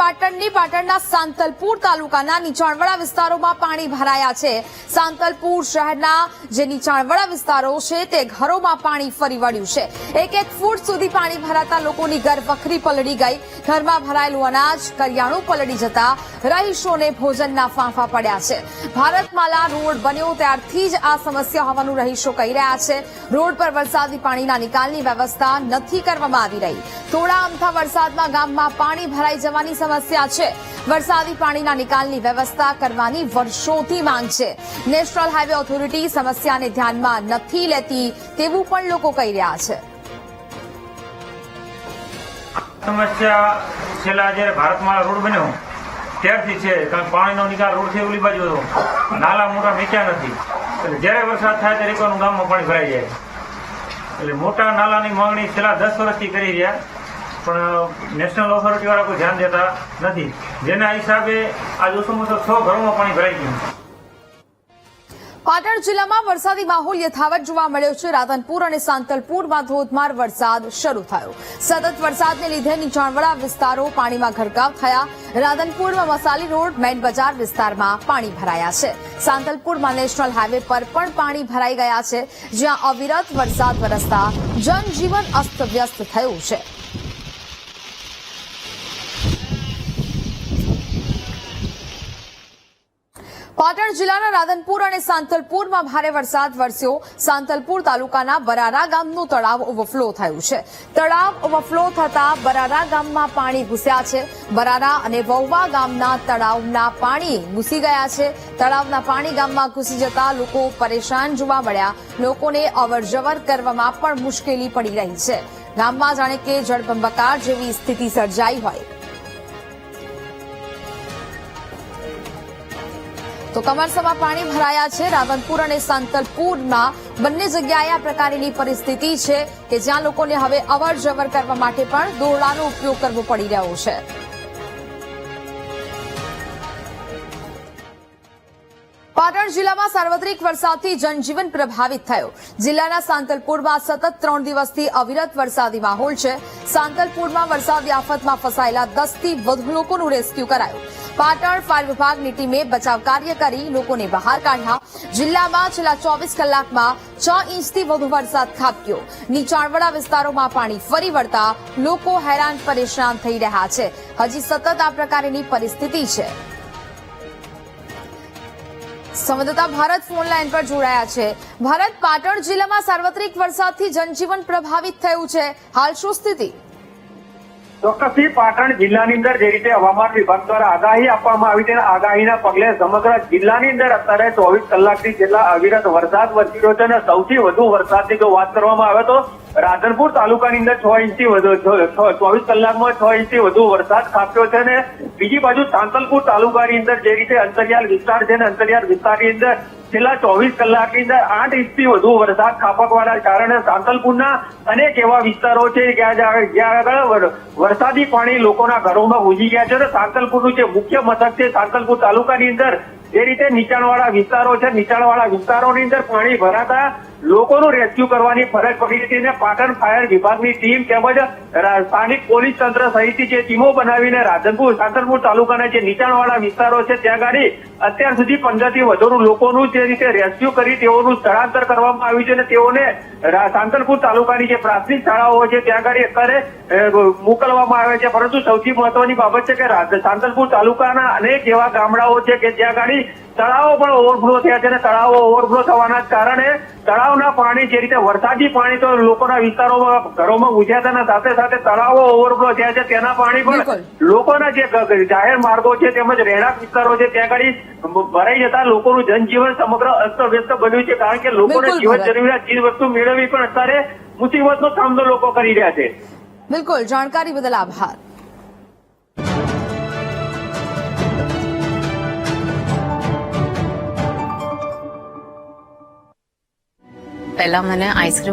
પાટણના સાંતલપુર તાલુકાના નીચાણવાળા વિસ્તારોમાં પાણી ભરાયા છે। સાંતલપુર શહેરના જે નીચાણવાળા વિસ્તારો છે તે ઘરોમાં પાણી ફરી વળ્યું છે। એક ફૂટ સુધી પાણી ભરાતા લોકોની ઘર વખરી પલળી ગઈ। ઘરમાં ભરાયેલું અનાજ કરિયાણું પલળી જતા રહીશોને ભોજનના ફાંફા પડ્યા છે। ભારતમાલા રોડ બન્યો ત્યારથી જ આ સમસ્યા હોવાનું રહીશો કહી રહ્યા છે। રોડ પર વરસાદી પાણીના નિકાલની વ્યવસ્થા નથી કરવામાં આવી રહી। થોડા અમથા વરસાદમાં ગામમાં પાણી ભરાઈ જવાની સમસ્યા છે। વરસાદી પાણીના નિકાલની વ્યવસ્થા કરવાની વર્ષોથી માંગ છે। નેશનલ હાઈવે ઓથોરિટી સમસ્યાને ધ્યાનમાં નથી લેતી તેવું પણ લોકો કહી રહ્યા છે। સમસ્યા છેલ્લા જ્યારે ભારતમાળા રોડ બન્યો ત્યારથી છે, કારણ પાણીનો નિકાલ રોડ છે ઓલી બાજુ હતો, નાલા મોટા મીઠા નથી, એટલે જ્યારે વરસાદ થાય ત્યારે એકવાનું ગામમાં પાણી ભરાઈ જાય। એટલે મોટા નાલાની માંગણી છેલ્લા 10 વર્ષથી કરી રહ્યા, પણ નેશનલ ઓથોરિટી વાળા કોઈ ધ્યાન દેતા નથી, જેના હિસાબે આજ ઓછામાં ઓછા 6 ઘરોમાં પાણી ભરાઈ ગયું। પાટણ જિલ્લામાં વરસાદી માહોલ યથાવત જોવા મળ્યો છે। રાધનપુર અને સાંતલપુરમાં ધોધમાર વરસાદ શરૂ થયો। સતત વરસાદને લીધે નીચાણવાળા વિસ્તારો પાણીમાં ગરકાવ થયા। રાધનપુરમાં મસાલી રોડ મેઇન બજાર વિસ્તારમાં પાણી ભરાયા છે। સાંતલપુરમાં નેશનલ હાઈવે પર પણ પાણી ભરાઈ ગયા છે, જ્યાં અવિરત વરસાદ વરસતા જનજીવન અસ્તવ્યસ્ત થયું છે। પાટણ જિલ્લાના રાધનપુર અને સાંતલપુરમાં ભારે વરસાદ વરસ્યો। સાંતલપુર તાલુકાના બરારા ગામનું તળાવ ઓવરફ્લો થયું છે। તળાવ ઓવરફ્લો થતા બરારા ગામમાં પાણી ઘૂસ્યા છે। બરારા અને વહુવા ગામના તળાવના પાણી ઘૂસી ગયા છે। તળાવના પાણી ગામમાં ઘૂસી જતા લોકો પરેશાન જોવા મળ્યા। લોકોને અવરજવર કરવામાં પણ મુશ્કેલી પડી રહી છે। ગામમાં જાણે કે જળબંબાકાર જેવી સ્થિતિ સર્જાઈ હોય। તો કમરસામાં પાણી ભરાયા છે। રાધનપુર અને સાંતલપુરમાં બંને જગ્યાએ આ પ્રકારની પરિસ્થિતિ છે કે જ્યાં લોકોને હવે અવર જવર કરવા માટે પણ દોરડાનો ઉપયોગ કરવો પડી રહ્યો છે। પાટણ જિલ્લામાં સાર્વત્રિક વરસાદથી જનજીવન પ્રભાવિત થયો। જિલ્લાના સાંતલપુરમાં સતત 3 દિવસથી અવિરત વરસાદી માહોલ છે। સાંતલપુરમાં વરસાદી આફતમાં ફસાયેલા 10 થી વધુ લોકોનું રેસ્ક્યુ કરાયું। પાટણ ફાયર વિભાગની ટીમે બચાવ કાર્ય કરી લોકોને બહાર કાઢ્યા। જિલ્લામાં છેલ્લા 24 કલાકમાં 6 ઇંચથી વધુ વરસાદ ખાબક્યો। નીચાણવાળા વિસ્તારોમાં પાણી ફરી વળતા લોકો હેરાન પરેશાન થઈ રહ્યા છે। હજી સતત આ પ્રકારની પરિસ્થિતિ છે। સંવાદદાતા ભારત ફોન લાઈન પર જોડાયા છે। ભારત, પાટણ જિલ્લામાં સાર્વત્રિક વરસાદથી જનજીવન પ્રભાવિત થયું છે, હાલ શું સ્થિતિ? ચોક્કસથી પાટણ જિલ્લાની અંદર જે રીતે હવામાન વિભાગ દ્વારા આગાહી આપવામાં આવી છે, આગાહીના પગલે સમગ્ર જિલ્લાની અંદર અત્યારે 24 કલાકથી જેટલા અવિરત વરસાદ વરસી રહ્યો છે અને સૌથી વધુ વરસાદની જો વાત કરવામાં આવે તો રાધનપુર તાલુકાની અંદર 6 ઇંચથી વધુ 24 કલાકમાં 6 ઇંચથી વધુ વરસાદ ખાબક્યો છે અને બીજી બાજુ સાંતલપુર તાલુકાની અંદર જે રીતે અંતરિયાળ વિસ્તાર છે ને અંતરિયાળ વિસ્તારની અંદર છેલ્લા 24 કલાકની અંદર 8 ઇંચથી વધુ વરસાદ ખાબકવાના કારણે સાંતલપુરના અનેક એવા વિસ્તારો છે જ્યાં આગળ વરસાદી પાણી લોકોના ઘરોમાં ઘૂસી ગયા છે અને સાંતલપુરનું જે મુખ્ય મથક છે સાંતલપુર તાલુકાની અંદર જે રીતે નીચાણવાળા વિસ્તારો છે, નીચાણવાળા વિસ્તારોની અંદર પાણી ભરાતા લોકોનું રેસ્ક્યુ કરવાની ફરજ પડી હતી અને પાટણ ફાયર વિભાગની ટીમ તેમજ સ્થાનિક પોલીસ તંત્ર સહિતની જે ટીમો બનાવીને સાંતલપુર તાલુકાના જે નીચાણવાળા વિસ્તારો છે ત્યાં ગાડી અત્યાર સુધી 15 થી વધુ લોકોનું જે રીતે રેસ્ક્યુ કરી તેઓનું સ્થળાંતર કરવામાં આવ્યું છે અને તેઓને સાંતલપુર તાલુકાની જે પ્રાથમિક શાળાઓ છે ત્યાં ગાડી અત્યારે મોકલવામાં આવે છે। પરંતુ સૌથી મહત્વની બાબત છે કે સાંતલપુર તાલુકાના અનેક એવા ગામડાઓ છે કે જ્યાં ગાડી તળાવો પણ ઓવરફ્લો થયા છે અને તળાવો ઓવરફ્લો થવાના કારણે તળાવના પાણી જે રીતે વરસાદી પાણી તો લોકોના વિસ્તારોમાં ઘરોમાં ઘૂસ્યા હતા અને સાથે સાથે તળાવો ઓવરફ્લો થયા છે, તેના પાણી પણ લોકોના જે જાહેર માર્ગો છે તેમજ રહેણાંક વિસ્તારો છે ત્યાં આગળ ભરાઈ જતા લોકોનું જનજીવન સમગ્ર અસ્તવ્યસ્ત બન્યું છે, કારણ કે લોકોને જીવન જરૂરિયાત ચીજ વસ્તુ મેળવવી પણ અત્યારે મુસીબતનો સામનો લોકો કરી રહ્યા છે। બિલકુલ, જાણકારી બદલ આભાર। પહેલા મને આઈસ્ક્રીમ